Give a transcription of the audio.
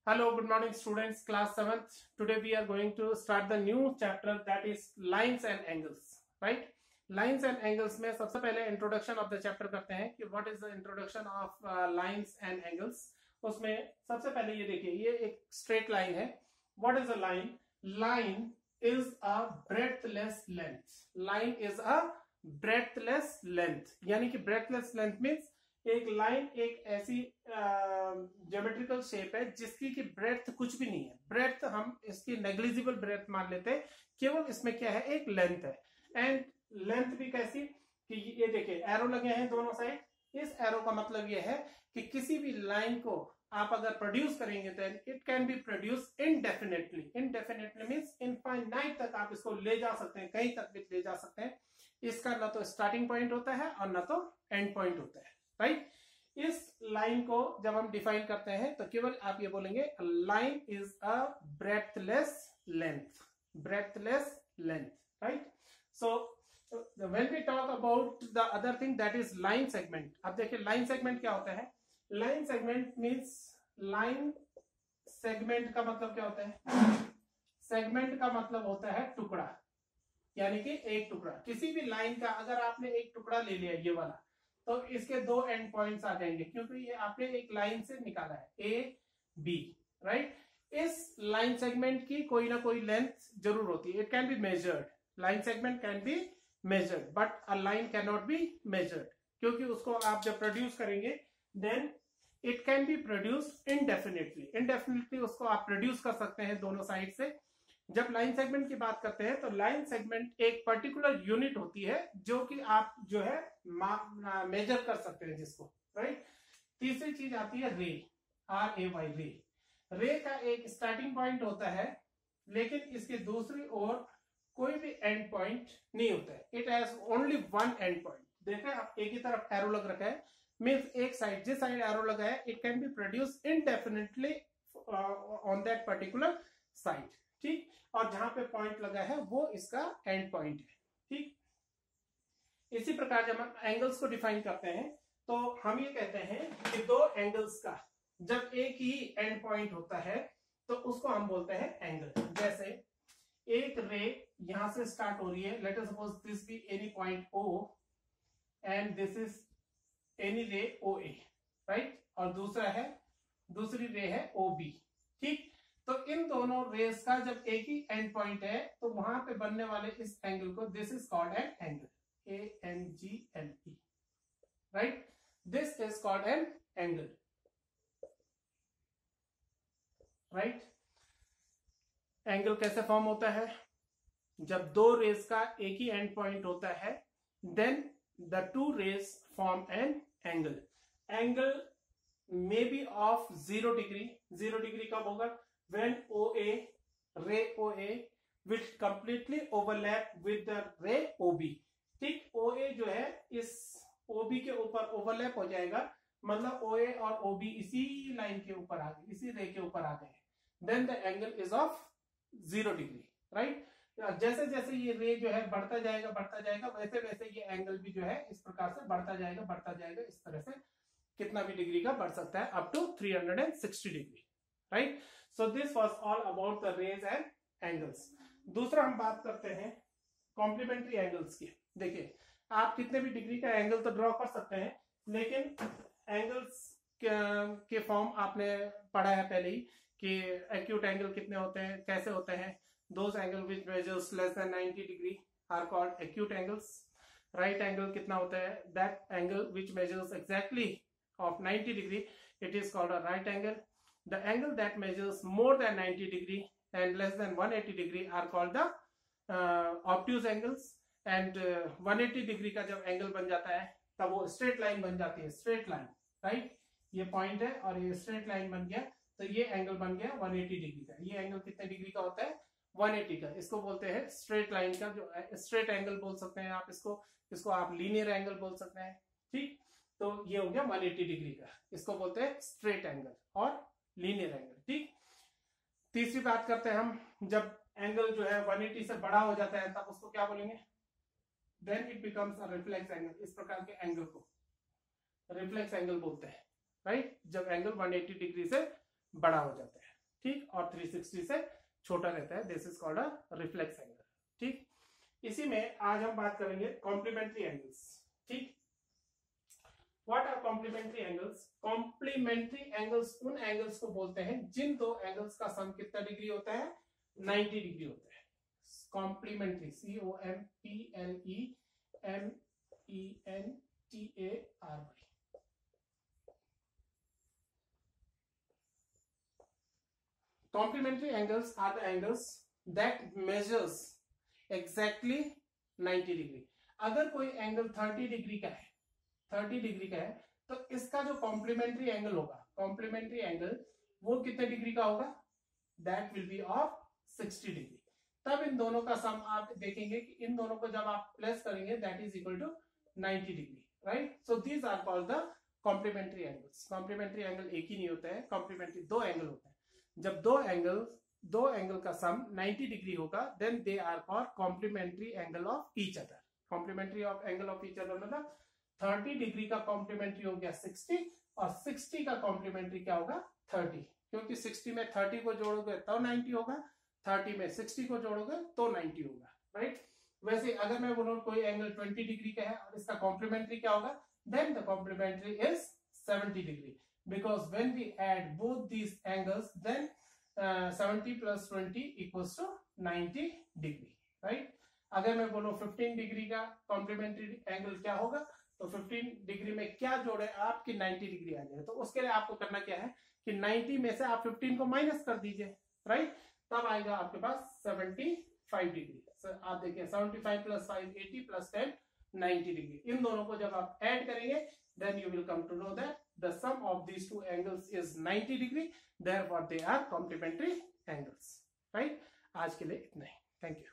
Hello, good morning students, class 7th. Today we are going to start the new chapter that is lines and angles, right? Lines and angles में सबसे पहले introduction of the chapter करते हैं कि what is the introduction of lines and angles. उसमें सबसे पहले ये देखिए, ये एक straight line है. What is a line? Line is a breadthless length. Line is a breadthless length. यानी कि breadthless length means एक लाइन एक ऐसी ज्योमेट्रिकल शेप है जिसकी की ब्रेड्थ कुछ भी नहीं है. ब्रेड्थ हम इसकी नेग्लिजिबल ब्रेड्थ मान लेते हैं, केवल इसमें क्या है, एक लेंथ है. एंड लेंथ भी कैसी कि ये देखिए एरो लगे हैं दोनों साइड. इस एरो का मतलब ये है कि किसी भी लाइन को आप अगर प्रोड्यूस करेंगे तो it can be produce indefinitely. Indefinitely means infinite तक आप इसको ले जा सकते हैं, कहीं तक भी ले जा सकते हैं. इसका ना तो स्टार्टिंग पॉइंट होता है और ना तो एंड पॉइंट होता है, राइट. इस लाइन को जब हम डिफाइन करते हैं तो केवल आप ये बोलेंगे line is a breadthless length. Breadthless length, right. So when we talk about the other thing that is line segment. अब देखिए लाइन सेगमेंट क्या होता है. Line segment means line segment का मतलब क्या होता है. सेगमेंट का मतलब होता है टुकड़ा, यानी कि एक टुकड़ा. किसी भी लाइन का अगर आपने एक टुकड़ा ले लिया ये वाला, तो इसके दो एंड पॉइंट्स आ जाएंगे क्योंकि ये आपने एक लाइन से निकाला है ए बी, राइट. इस लाइन सेगमेंट की कोई ना कोई लेंथ जरूर होती है. It can be measured. Line segment can be measured but a line can not be measured, क्योंकि उसको आप जब प्रोड्यूस करेंगे then it can be produce indefinitely. Indefinitely उसको आप प्रोड्यूस कर सकते हैं दोनों साइड से. जब लाइन सेगमेंट की बात करते हैं तो लाइन सेगमेंट एक पर्टिकुलर यूनिट होती है जो कि आप जो है मेजर कर सकते हैं जिसको, राइट. तीसरी चीज आती है रे, RAY, रे. रे का एक स्टार्टिंग पॉइंट होता है लेकिन इसके दूसरी ओर कोई भी एंड पॉइंट नहीं होता है. It has only one and point. देखें आप, एक ही तरफ एरो लग रखा है, मीन्स एक साइड, जिस साइड एरो लगा है it can be produce indefinitely on that particular side, ठीक. और जहां पे पॉइंट लगा है वो इसका एंड पॉइंट है, ठीक. इसी प्रकार जब हम एंगल्स को डिफाइन करते हैं तो हम ये कहते हैं कि दो एंगल्स का जब एक ही एंड पॉइंट होता है तो उसको हम बोलते हैं एंगल. जैसे एक रे यहां से स्टार्ट हो रही है, let us suppose this be any point O and this is any रे OA, राइट. और दूसरी रे है OB, ठीक. तो इन दोनों रेस का जब एक ही एंड पॉइंट है तो वहां पे बनने वाले इस एंगल को this is called an angle, ANGLE, right. This is called an angle, right. Angle कैसे फॉर्म होता है. जब दो रेस का एक ही एंड पॉइंट होता है then the two rays form an angle. Angle may be of 0 degree. 0 degree कब होगा, when ray OA will completely overlap with the ray OB, ठीक. OA जो है इस OB के ऊपर ओवरलैप हो जाएगा, मतलब OA और OB इसी लाइन के ऊपर आ गए, इसी रे के ऊपर आ गए, then the angle is of 0 degree, right. जैसे जैसे ये रे जो है बढ़ता जाएगा वैसे वैसे ये एंगल भी जो है इस प्रकार से बढ़ता जाएगा. इस तरह से कितना भी डिग्री का बढ़ सकता है, up to 360 degree, right. So this was all about the rays and angles. दूसरा हम बात करते हैं कॉम्प्लीमेंट्री एंगल्स की. देखिए आप कितने भी डिग्री का एंगल तो ड्रॉ कर सकते हैं, लेकिन एंगल्स के फॉर्म आपने पढ़ा है पहले ही कि एक्यूट एंगल कितने होते हैं, कैसे होते हैं. Those angle which measures less than 90 degree are called acute angles. Right angle कितना होता है, that angle which measures exactly of 90 degree, it is called a right angle. The angle that measures more than 90 degree and less than 180 degree are called the obtuse angles. And 180 degree का जब angle बन जाता है तब वो straight line बन जाती है, स्ट्रेट लाइन, राइट. ये पॉइंट है और ये स्ट्रेट लाइन बन गया तो ये एंगल बन गया 180 डिग्री का. ये एंगल कितने डिग्री का होता है, 180 का. इसको बोलते हैं स्ट्रेट लाइन का, जो स्ट्रेट एंगल बोल सकते हैं आप इसको आप लीनियर एंगल बोल सकते हैं, ठीक. तो ये हो गया 180 डिग्री का, इसको बोलते हैं स्ट्रेट एंगल और लीनियर एंगल, ठीक. तीसरी बात करते हैं हम, जब एंगल जो है 180 से बड़ा हो जाता है तब उसको क्या बोलेंगे, then it becomes a reflex angle. इस प्रकार के एंगल को रिफ्लेक्स एंगल बोलते हैं, राइट. जब एंगल 180 डिग्री से बड़ा हो जाता है. ठीक, और 360 से छोटा रहता है, this is called a reflex angle. ठीक, इसी में आज हम बात करेंगे कॉम्प्लीमेंट्री एंगल्स। ठीक, what are complementary angles? Complementary angles उन एंगल्स को बोलते हैं जिन दो एंगल्स का सम कितना डिग्री होता है? 90 डिग्री होता है। Complementary, COMPLEMENTARY। Complementary angles are the angles that measures exactly 90 degree. अगर कोई एंगल 30 डिग्री का है, 30 डिग्री का है, तो इसका जो कॉम्प्लीमेंट्री एंगल होगा, कॉम्प्लीमेंट्री एंगल वो कितने डिग्री का होगा? That will be of 60 degree. तब इन दोनों का सम आप देखेंगे कि इन दोनों को जब आप प्लस करेंगे that is equal to 90 degree, right? So these are called the complementary angles. Complementary angle एक ही नहीं होता है, कॉम्प्लीमेंट्री दो एंगल होता है। जब दो एंगल का सम 90 डिग्री होगा then they are called complementary angle of each other. Complementary of angle of each other मतलब 30 डिग्री का कॉम्प्लीमेंट्री हो गया 60 और 60 का कॉम्प्लीमेंट्री क्या होगा? 30, क्योंकि 60 में 30 को जोड़ोगे तो 90 होगा, 30 में 60 को जोड़ोगे तो 90 होगा, राइट? वैसे अगर मैं बोलूं कोई एंगल 20 डिग्री का है और इसका कॉम्प्लीमेंट्री क्या होगा? Then the complementary is 70 degree, because when we add both these angles then 70 plus 20 equals to 90 degree, right? अगर मैं बोलूं 15 डिग्री का कॉम्प्लीमेंट्री एंगल क्या होगा, तो 15 डिग्री में क्या जोड़े आपकी 90 डिग्री आ जाए। तो उसके लिए आपको करना क्या है कि 90 में से आप 15 को माइनस कर दीजिए, राइट? तब आएगा आपके पास 75 डिग्री। आप देखिए 75 प्लस 5 80 प्लस 10 90 डिग्री। इन दोनों को जब आप ऐड करेंगे then you will come to know that the sum of these two angles is 90 degree, therefore they are complementary angles, right? आज के लिए इतना ही, थैंक यू।